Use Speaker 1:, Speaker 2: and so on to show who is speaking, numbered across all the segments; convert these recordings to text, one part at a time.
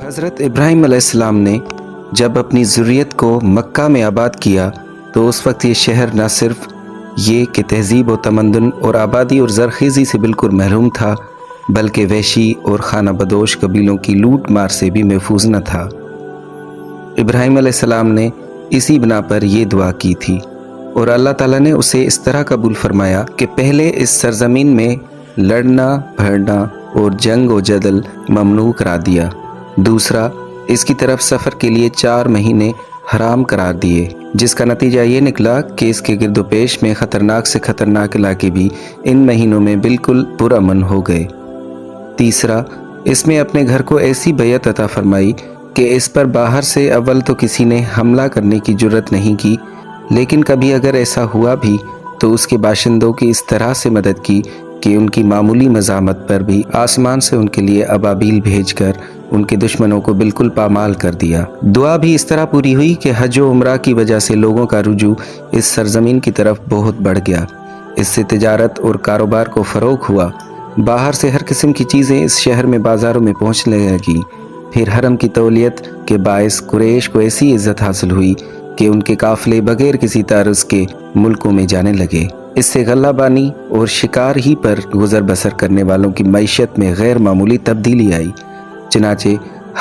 Speaker 1: حضرت ابراہیم علیہ السلام نے جب اپنی ذریت کو مکہ میں آباد کیا تو اس وقت یہ شہر نہ صرف یہ کہ تہذیب و تمدن اور آبادی اور زرخیزی سے بالکل محروم تھا، بلکہ وحشی اور خانہ بدوش قبیلوں کی لوٹ مار سے بھی محفوظ نہ تھا۔ ابراہیم علیہ السلام نے اسی بنا پر یہ دعا کی تھی اور اللہ تعالیٰ نے اسے اس طرح قبول فرمایا کہ پہلے اس سرزمین میں لڑنا بھڑنا اور جنگ و جدل ممنوع قرار دیا، دوسرا اس کی طرف سفر کے لیے 4 مہینے حرام قرار دیے، جس کا نتیجہ یہ نکلا کہ اس کے گرد و پیش میں خطرناک سے خطرناک علاقے بھی ان مہینوں میں بالکل پرامن ہو گئے، تیسرا اس میں اپنے گھر کو ایسی بیعت عطا فرمائی کہ اس پر باہر سے اول تو کسی نے حملہ کرنے کی جرت نہیں کی، لیکن کبھی اگر ایسا ہوا بھی تو اس کے باشندوں کی اس طرح سے مدد کی کہ ان کی معمولی مزاحمت پر بھی آسمان سے ان کے لیے ابابیل بھیج کر ان کے دشمنوں کو بالکل پامال کر دیا۔ دعا بھی اس طرح پوری ہوئی کہ حج و عمرہ کی وجہ سے لوگوں کا رجوع اس سرزمین کی طرف بہت بڑھ گیا، اس سے تجارت اور کاروبار کو فروغ ہوا، باہر سے ہر قسم کی چیزیں اس شہر میں بازاروں میں پہنچنے لگیں، پھر حرم کی تولیت کے باعث قریش کو ایسی عزت حاصل ہوئی کہ ان کے قافلے بغیر کسی تعرض کے ملکوں میں جانے لگے، اس سے غلہ بانی اور شکار ہی پر گزر بسر کرنے والوں کی معیشت میں غیر معمولی تبدیلی آئی، چنانچہ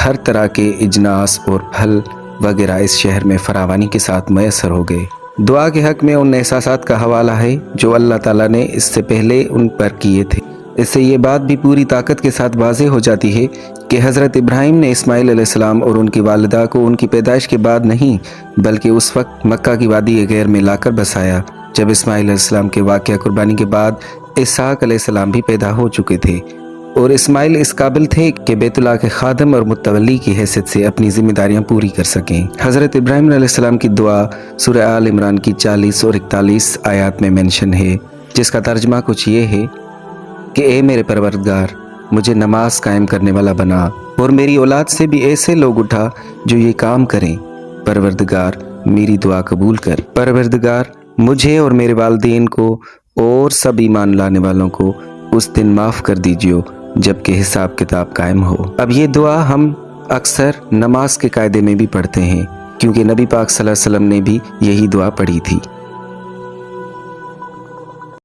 Speaker 1: ہر طرح کے اجناس اور پھل وغیرہ اس شہر میں فراوانی کے ساتھ میسر ہو گئے۔ دعا کے حق میں ان احساسات کا حوالہ ہے جو اللہ تعالیٰ نے اس سے پہلے ان پر کیے تھے۔ اس سے یہ بات بھی پوری طاقت کے ساتھ واضح ہو جاتی ہے کہ حضرت ابراہیم نے اسماعیل علیہ السلام اور ان کی والدہ کو ان کی پیدائش کے بعد نہیں بلکہ اس وقت مکہ کی وادی غیر میں لا کر بسایا جب اسماعیل علیہ السلام کے واقعہ قربانی کے بعد اسحاق علیہ السلام بھی پیدا ہو چکے تھے، اور اسماعیل اس قابل تھے کہ بیت اللہ کے خادم اور متولی کی حیثیت سے اپنی ذمہ داریاں پوری کر سکیں۔ حضرت ابراہیم علیہ السلام کی دعا سورہ آل عمران کی 40 اور 41 آیات میں منشن ہے، جس کا ترجمہ کچھ یہ ہے کہ اے میرے پروردگار، مجھے نماز قائم کرنے والا بنا اور میری اولاد سے بھی ایسے لوگ اٹھا جو یہ کام کریں۔ پروردگار میری دعا قبول کر۔ پروردگار مجھے اور میرے والدین کو اور سب ایمان لانے والوں کو اس دن معاف کر دیجیے جب کہ حساب کتاب قائم ہو۔ اب یہ دعا ہم اکثر نماز کے قاعدے میں بھی پڑھتے ہیں کیونکہ نبی پاک صلی اللہ علیہ وسلم نے بھی یہی دعا پڑھی تھی۔